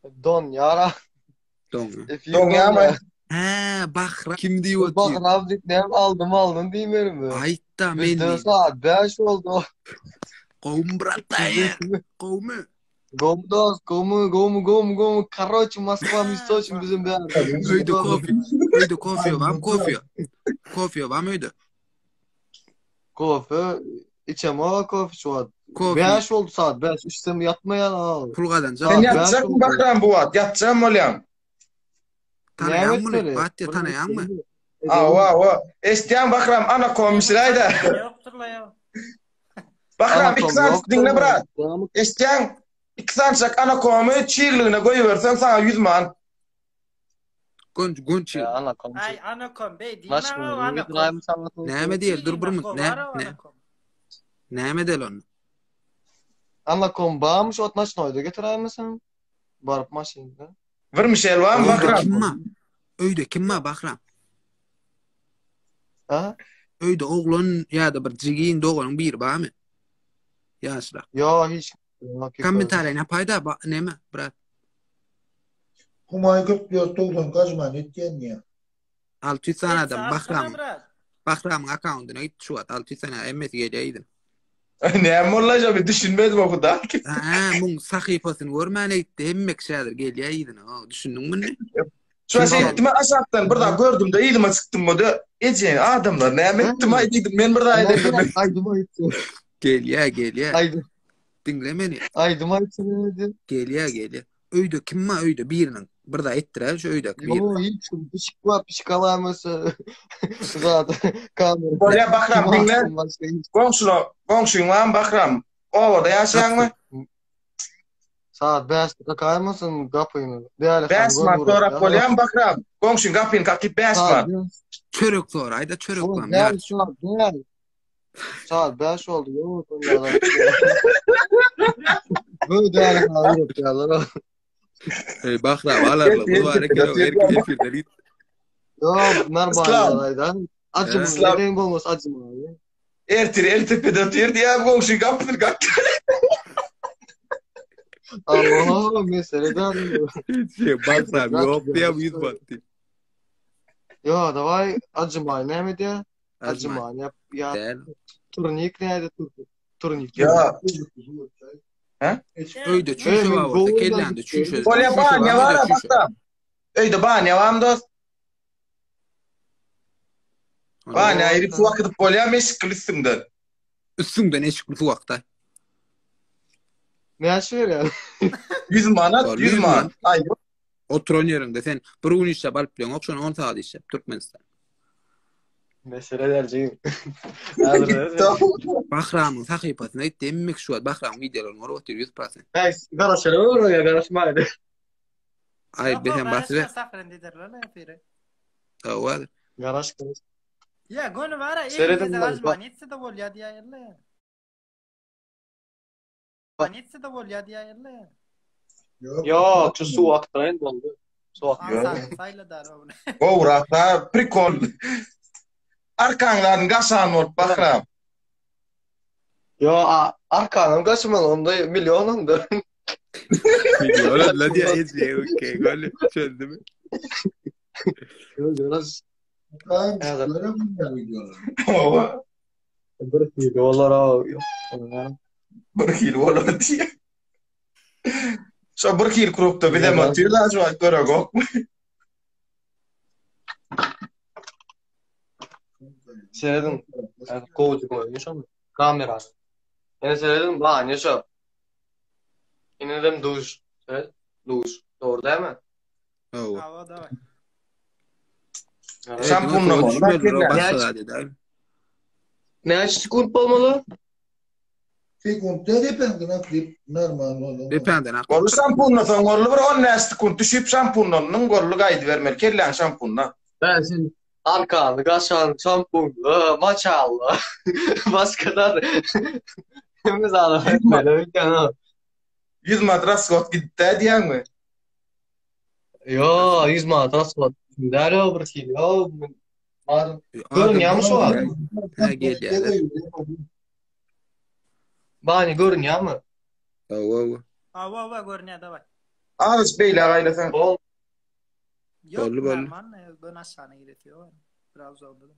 Don yara. Don. Don ya mı? Bahra kim diyor Bak ki? Rabzik ne aldım diyeyim mi? Aytta men Bizde miyim? saat 5 oldu. Kovum brataya. Kovmu. Gomu. Короче, Moskva Mistoç'un bizim bir Öyde kofi. Öyde kofi var mı? Kofi var mı öyde? Kofe içem o kofe şu an. Kofi. 5 oldu saat 5. İçsem yatmayan al. Pul kazanacak. Sen Saat yatacak 5 mı oldu. bakram bu at? Yatacağım olayım. Tanıyan mı? etmeli? Batya tanıyan mı? Aa. Estiyan bakram ana komisirayda. Yoktur la ya. Bakram iksan dinle bırak. Tamam. Estiyan iksan çak ana komi çiğliğine koyuversen sana 100 man. Gonçu. Ya ana kom. Ay anakom bey değil Nasıl mi o mı? anakom? İbrahim sanatı. Näme diýer? Dur bir mut. Näme del onu? Ana kom bağmış ot naçnoyda getireyim misin? Barıp maşinada. Vermiş elvan bakram. Öyde kim ma bakram? Ha? Öyde oğlun ya da bir jigiň dogalyň biri barmy? Ýaşla. Yo hiç. Kommentaryna paýda näme brat? Humay köp diyor toğdan kaçman etken ya. 600 tane adam Bahram'ın account'una gitti şu at 600 tane emmeti geleydim. Ne olacak bir düşünmedim o kadar. Mun sahipasyny görmäne gitti hemmek şäder gelýäydin. Düşündüň mü? Şu an etme asaptan burada gördüm de iyiydim çıktım mı da ece adamlar ne ettim aydım men burada aydım. Aydım aydım. Gelýä. Aydım. Dinlemeni. Aydım aydım. Gelýä. Öýde kim ma öýde biriniň birde etdirä şu öýdek bir. Yo hiç pişkalamasa. Zaten kamera. Böyle bakram dinle. Komşun var bakram. Orada yaşayan mı? Saat 5'te kaymasın kapıyını. Değerli Bes ma sonra polyan bakram. Komşun kapıyını kakip bes ma. Çörek sonra ayda çörek var. Saat 5 oldu. Yok onlardan. Bu değerli hayır yapıyorlar. Bakram alarlar. Bu ara erkek efirde git. Yo bunlar bağırlardan. Acıma. Neden olmaz acıma. Ertir pedatır diye komşun kapıyını kakip. Allah meseleden. Bakram yok diye yüz battı. Yo davay acıma ne mi diye? Acıma ya. Turnik neydi turnik. Ya. Öýde çüşe bar bolsa kelländi çüşe. Polya ba ne var bakram. Öýde ba ne var dost? Ba ne ayrı bu vakit polya meşgul üstümden. Üstünden eşikli bu wagtda. Ne yaşıyor ya? 100 man. Ay. Oturan yerinde sen bir gün işe balıp bilen okşan 10 saat işe Türkmenistan. Mesele derciyim. Bahram'ın sahipasyna demmek şu an Bahram videolarını oraya atıyor 100%. Hey, garaşlar olur ya garaşmaydı. Ay ben bahsede. Safran dediler la yapire. Var. Garaş. Ya gonu var ya. Seyredin Azman etse de bol ya diye yalla. Netse de bol ya diye yalla. Yo, şu su aktarayın doldu. Su aktarayın. Sayla dar onu. Oğrata prikol. Arkandan gasan olup bakram. Yo, arkanım kaçmalı onda milyonundur. Milyon la diye ece okey gol çözdü mü? Yo, garaş. Bir kilolar o. Bir kilo diye. So bir kilo krupta bir de matıyla şu an göre gok. Seyredin. Kovucu koymuş ama. Kamera. Yine seyredin. Ne şu? Yine de duş. Evet. Duş. Doğru değil mi? Hava da var. Şampunla mı? Ne sekund olmalı? Sekund de depende na klip normal olur. Depende na. Gollu şampunla son gollu bir 10 nesti kun düşüp şampunla gollu gaydı vermer. Kellen şampunla. Ben şimdi arkanı, kaşan, şampunlu, maçallı. Başkalar. Hemiz ağlam etmeli. 100 matras got gitti diyen mi? Yo, 100 matras var. Dere o bir şey. Yo, görün yanlış o var. Gel ya. Bani görün ya mı? Wow. Hava görünüyor da var. Ağız beyle gaylasan. Ol. Yok Bollu, bollu. Merman ben aşağına giretiyor. Biraz oldu.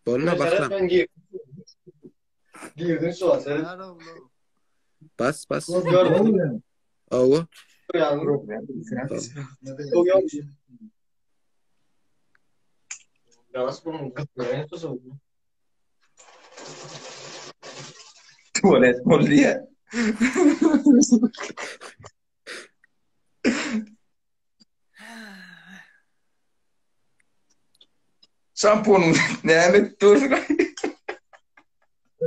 Bolla Seret bakram. ben girdin şu an Seret. Nerede oldu? Bas. Gördüm. Owo. Yani Çok Yalnız bunun gıtlarını tutuyor. Tuvalet oldu ya. Şampuanın nämet dur.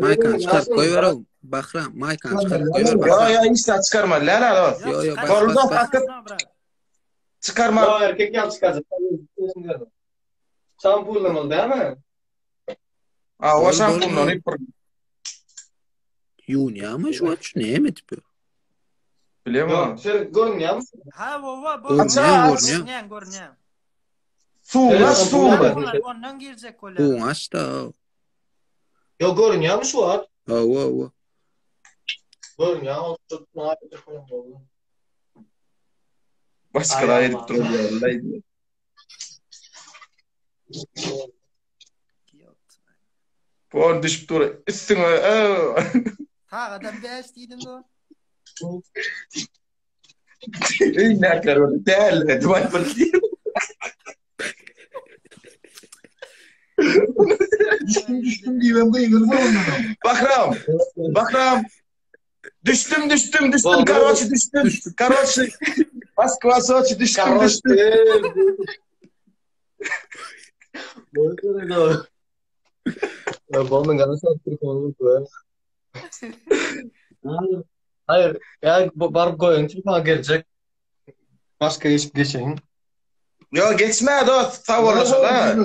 Maykan çıkart koyver oğlum. Bakram. Maykan çıkart koyver bakram. Ya işte çıkarma. La. Yo, bas, Golda bas. hakkı çıkarma. Ya erkek yan çıkacak. Şampuanla mı değil mi? O Bol, şampuanla bol. ne por. Yun ya ama şu aç ne yemet bu? Biliyor musun? Yok Seret görmüyor musun? Ha baba Görünüyor. Su nasıl su var? Ondan girecek Bu kolye. aç da. Yok görmüyor musun şu an? Owo. Görmüyor musun? Ne yapıyorsun? Başka da edip duruyor. Vallahi. Puan düşüp duruyor. Üstüne. Ha adam 5 dedim de. Ey nekler var. Değerli. Duvar var. Düştüm diye ben bayılırım ondan. Bakram. Düştüm. Vallahi Karvaçı düştüm. Karvaçı. Moskva Soçi düştüm. Ya bana ganası Türk oldu bu. Hayır. Ya barıp koyun. Türkiye gelecek. Başka iş geçeyim. Yo geçme dost. Sağ ol ha.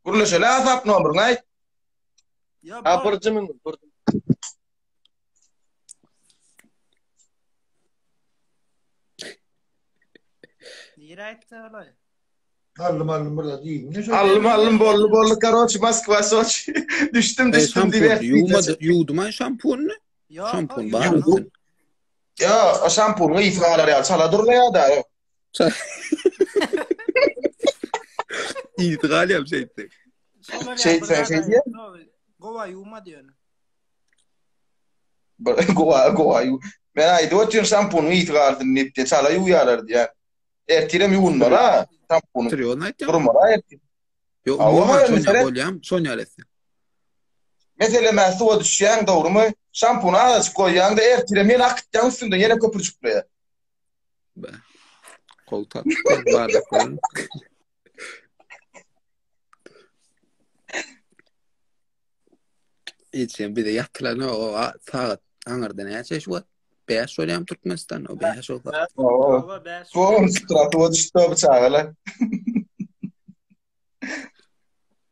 Burla şöyle asap numarın ay. Ya Ha bak. burcumun. Nere etti öyle? Allım burada değil. Ne Allım bollu karoç Moskva Soçi. Düştüm diye. Yudum şampuanını. Ya Şampuan bak, var ya. mısın? Ya o şampunu itibarlar ya. Çala dur ya da. İtigal yap şeydi. Şolar Şey, ya, sen burada şey da- diye? No, Gova yuma diyorsun. Goa. Ben ayda oturuyorum şampunu itibarlar nipte. Çala yuyalar diye. Ertirem yuvunlar ha. Şampunu. Tırıyor olmaydı ya. Durumlar ha. Yo, Aa, umuman ama Sonya mesela- bolyam, Sonya alesi. Mesela ben suya düşen doğru mu? Şampunu ağaç koyan da ertirem yen akıtcan üstünde yere köpürcük buraya. Be. Koltuğa tutar, bardakların. İçin bir de yatılan o saat anırda ne yaşa şu var. Beyaş solyam Türkmenistan o beyaş oldu. Gova beş. Son stratı düştü bıçağıyla.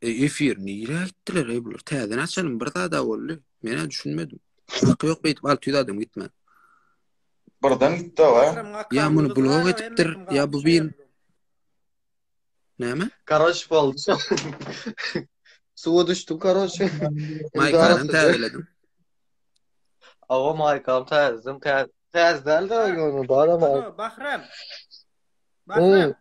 Efir nire gittiler ey bulur. Təzən açalım bir daha da oldu. Mene düşünmedim. Hakkı yok beytip al tüydadım gitme. Buradan gitti o ha. Ya bunu blog etiptir ya bu bir näme? Karış oldu. Suya düştüm karış. Maykanın təzələdim. Ama Maykan tezdim. Tez değil de onu. Bana Maykan. Alo, Bahram. Bahram.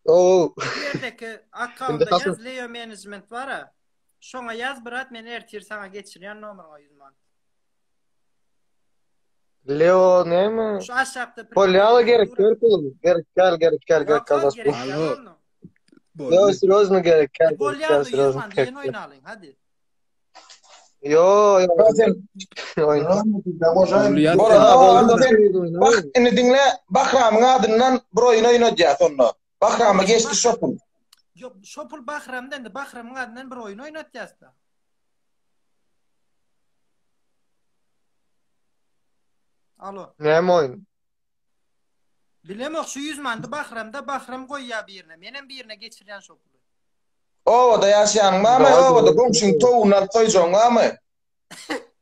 Oo. Bu yerdeki Şimdi akkavunda nasıl- yaz Leo Management var ha. Şona yaz bırak men ertir sana geçiriyen numarana 100 man. Leo ne mi? Şu aşağıda Polyalı gerek oğlum. Gerek gel kalmaz. Gerek Alo. Leo Sirozma gerek gel. Polyalı 100 Sirozma man gerek. yeni oyun alın hadi. Yo. Zaten Oyna. Uluya bak ini dinle Bakram'ın adından bir oyun oynayacağız sonra. Bakram'a geçti şopun. Yok Şopul Bahram'dan da Bahram'ın adından bir oyun oynatacağız da. Alo. Ne mi oyun? Bilemok şu 100 mandı Bahram'da Bahram koy ya birine. Menem birine geçiriyen Şopul'u. Ovada yaşayan var mı? Ovada komşun toğunlar koyacağın var mı?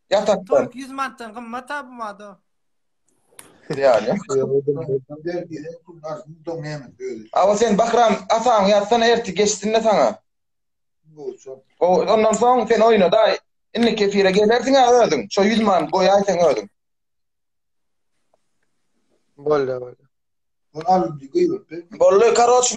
Yataktan. Tok 100 mantan kımmat abımadı. Yani. Don't name it böyle. Ama sen Bakram atan yatsana erti geçtiğinde sana. Bu çok. Ondan sonra sen oyna da inni kefire gelersin ha öldün. Şu 100 man koy ayten öldün. Boldy. Onu alıp koyup. Bolle, короче,